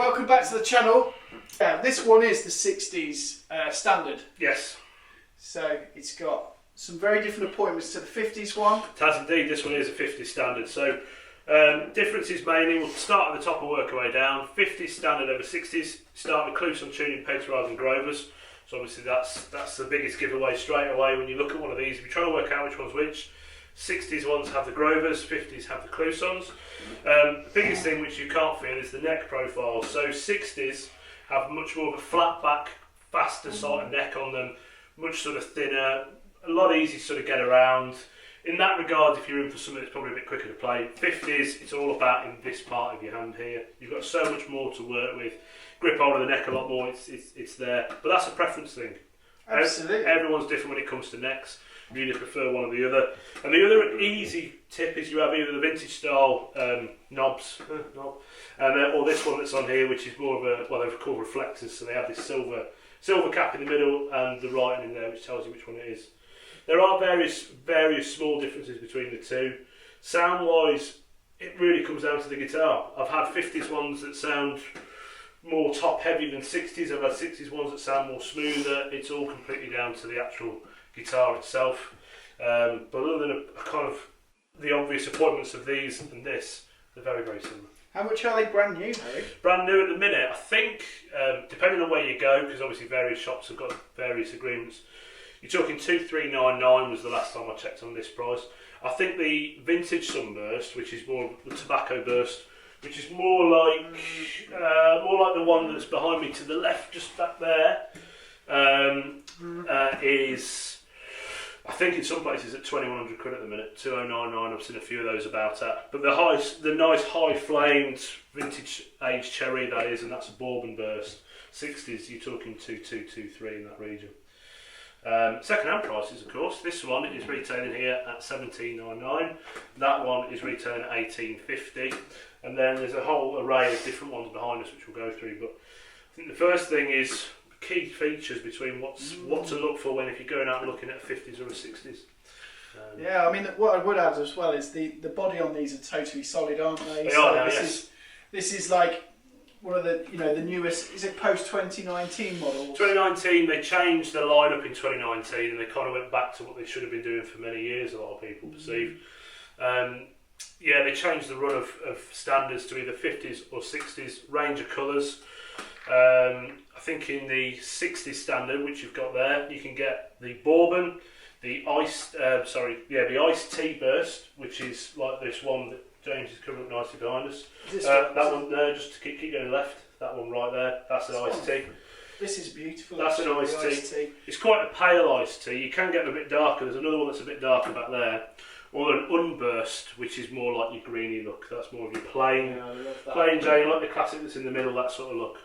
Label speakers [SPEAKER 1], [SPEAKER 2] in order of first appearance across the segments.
[SPEAKER 1] welcome back to the channel. This one is the 60s standard.
[SPEAKER 2] Yes.
[SPEAKER 1] So it's got some very different appointments to the 50s one.
[SPEAKER 2] It has indeed. This one is a 50s standard. So differences mainly, we'll start at the top and work our way down. 50s standard over 60s. Start with Cluson tuning pegs rather than Grovers. So obviously that's the biggest giveaway straight away when you look at one of these. If you're trying to work out which one's which, 60s ones have the Grovers, 50s have the Clusons. The biggest thing which you can't feel is the neck profile. So 60s have much more of a flat back, faster sort of neck on them, much sort of thinner, a lot easier to sort of get around. In that regard, if you're in for something that's probably a bit quicker to play, 50s, it's all about in this part of your hand here. You've got so much more to work with. Grip hold of the neck a lot more, it's there. But that's a preference thing.
[SPEAKER 1] Absolutely.
[SPEAKER 2] Everyone's different when it comes to necks. Really prefer one or the other. And the other easy tip is you have either the vintage style knobs, or this one that's on here, which is more of a, well, they're called reflectors, so they have this silver cap in the middle and the writing in there which tells you which one it is. There are various small differences between the two. Sound wise, it really comes down to the guitar. I've had 50s ones that sound more top heavy than 60s. I've had 60s ones that sound more smoother. It's all completely down to the actual guitar itself. But other than a kind of the obvious appointments of these and this, they're very, very similar. How
[SPEAKER 1] much are they brand new, Harry?
[SPEAKER 2] Brand new at the minute, I think, depending on where you go, because obviously various shops have got various agreements. You're talking 2,399 was the last time I checked on this price. I think the vintage Sunburst, which is more the tobacco burst, which is more like the one that's behind me to the left, just back there, is, I think in some places at 2,100 quid at the minute, 2,099. I've seen a few of those about at. But the nice high flamed vintage age cherry that is, and that's a Bourbon burst. 60s, you're talking 2,223 in that region. Second-hand prices, of course. This one is retailing here at 1,799. That one is retailing at 1,850. And then there's a whole array of different ones behind us, which we'll go through. But I think the first thing is key features between what to look for if you're going out and looking at a 50s or a 60s.
[SPEAKER 1] Yeah, I mean, what I would add as well is the body on these are totally solid, aren't they?
[SPEAKER 2] They are now, yes.
[SPEAKER 1] This is like one of the the newest. Is it post 2019 models?
[SPEAKER 2] 2019, they changed their lineup in 2019, and they kind of went back to what they should have been doing for many years. A lot of people perceive. Yeah, they changed the run of standards to either 50s or 60s, range of colours. I think in the 60s standard, which you've got there, you can get the Bourbon, the iced tea burst, which is like this one that James is covering up nicely behind us. That one there, just to keep going left, that one right there, that's an iced tea.
[SPEAKER 1] This is beautiful.
[SPEAKER 2] That's an iced tea. It's quite a pale iced tea. You can get them a bit darker. There's another one that's a bit darker back there. Or an unburst, which is more like your greeny look. That's more of your plain Jane, like the classic that's in the middle, that sort of look.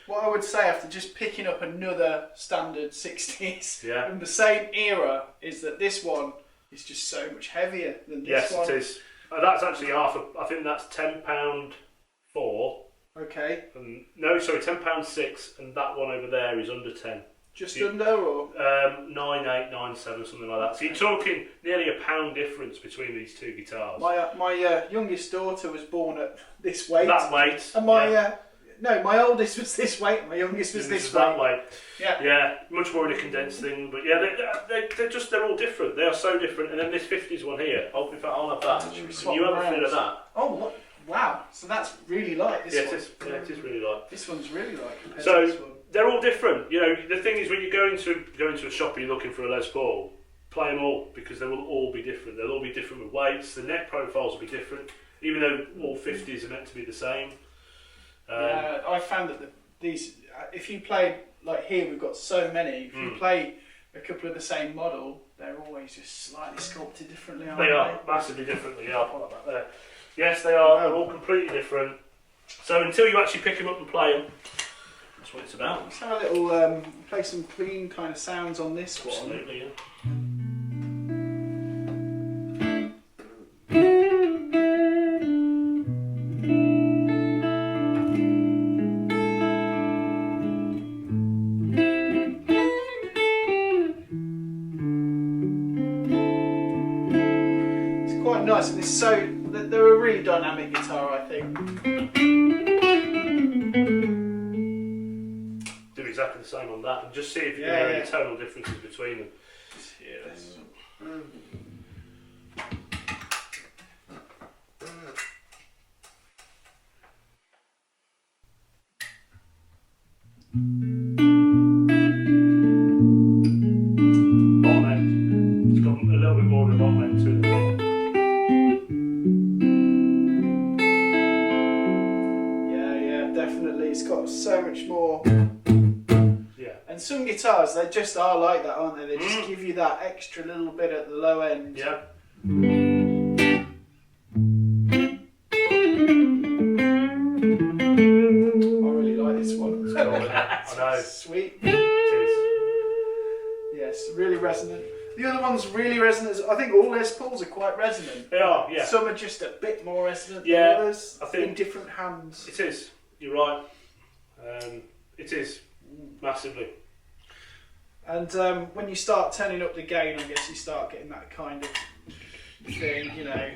[SPEAKER 1] What I would say after just picking up another standard 60s from the same era is that this one is just so much heavier than this one.
[SPEAKER 2] Yes, it is. That's actually I think that's £10.4.
[SPEAKER 1] Okay.
[SPEAKER 2] No, sorry, £10.6, and that one over there is under 10.
[SPEAKER 1] Just under, or
[SPEAKER 2] 9897, something like that. So you're talking nearly £1 difference between these two guitars.
[SPEAKER 1] My youngest daughter was born at this weight.
[SPEAKER 2] That weight.
[SPEAKER 1] And my oldest was this weight. My youngest was this weight.
[SPEAKER 2] That weight.
[SPEAKER 1] Yeah.
[SPEAKER 2] Yeah, much more in a condensed thing, but yeah, they're all different. They are so different. And then this 50s one here. I'll have that. You have a feel of that.
[SPEAKER 1] Oh, wow! So that's really light. This one.
[SPEAKER 2] It is really light.
[SPEAKER 1] This one's really light compared to this one.
[SPEAKER 2] They're all different. You know, the thing is when you go into a shop and you're looking for a Les Paul, play them all because they will all be different. They'll all be different with weights. The neck profiles will be different, even though all 50s are meant to be the same.
[SPEAKER 1] I found that these, if you play like here, we've got so many. If you play a couple of the same model, they're always just slightly sculpted differently.
[SPEAKER 2] They are massively differently. Yeah, I'll put that back there. Yes, they are. They're all completely different. So until you actually pick them up and play them. That's what it's about.
[SPEAKER 1] Let's have a little play some clean kind of sounds on this one.
[SPEAKER 2] Absolutely, yeah.
[SPEAKER 1] It's quite nice, and they're a really dynamic guitar, I think.
[SPEAKER 2] same on that, and just see if you can hear any tonal differences between them.
[SPEAKER 1] Just hear this.
[SPEAKER 2] Bottom end. It's got a little bit more of the bottom end to it.
[SPEAKER 1] Yeah, definitely. It's got so much more.
[SPEAKER 2] Yeah.
[SPEAKER 1] And some guitars, they just are like that, aren't they? They just give you that extra little bit at the low end.
[SPEAKER 2] Yeah.
[SPEAKER 1] I really like this one.
[SPEAKER 2] It's cool, isn't it? I know.
[SPEAKER 1] Sweet.
[SPEAKER 2] It is.
[SPEAKER 1] Yes, really resonant. The other one's really resonant. I think all Les Pauls are quite resonant.
[SPEAKER 2] They are, yeah.
[SPEAKER 1] Some are just a bit more resonant than
[SPEAKER 2] Yeah,
[SPEAKER 1] others.
[SPEAKER 2] I think
[SPEAKER 1] in different hands.
[SPEAKER 2] It is. You're right. It is massively.
[SPEAKER 1] And when you start turning up the gain, I guess you start getting that kind of thing, you know.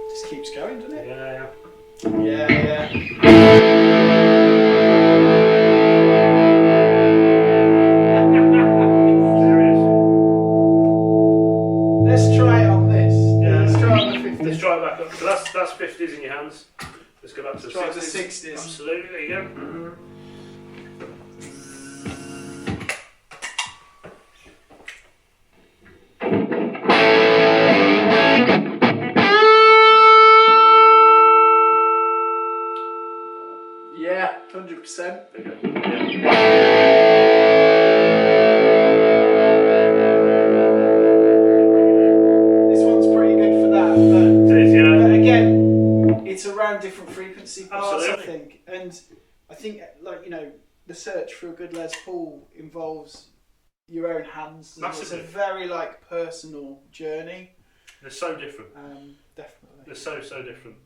[SPEAKER 1] Just keeps going, doesn't it?
[SPEAKER 2] Yeah.
[SPEAKER 1] Let's try it on this. Let's try it on the 50s.
[SPEAKER 2] Let's try it back up. So that's 50s in your hands. Let's go back to the 60s.
[SPEAKER 1] Try the 60s.
[SPEAKER 2] Absolutely, there you go.
[SPEAKER 1] Yeah, 100%. This one's pretty good for that, but,
[SPEAKER 2] It is, yeah.
[SPEAKER 1] but again, it's around different frequency parts,
[SPEAKER 2] Absolutely.
[SPEAKER 1] I think. And I think, like, you know, the search for a good Les Paul involves your own hands.
[SPEAKER 2] Massively.
[SPEAKER 1] It's a very, like, personal journey.
[SPEAKER 2] They're so different.
[SPEAKER 1] Definitely.
[SPEAKER 2] They're so different.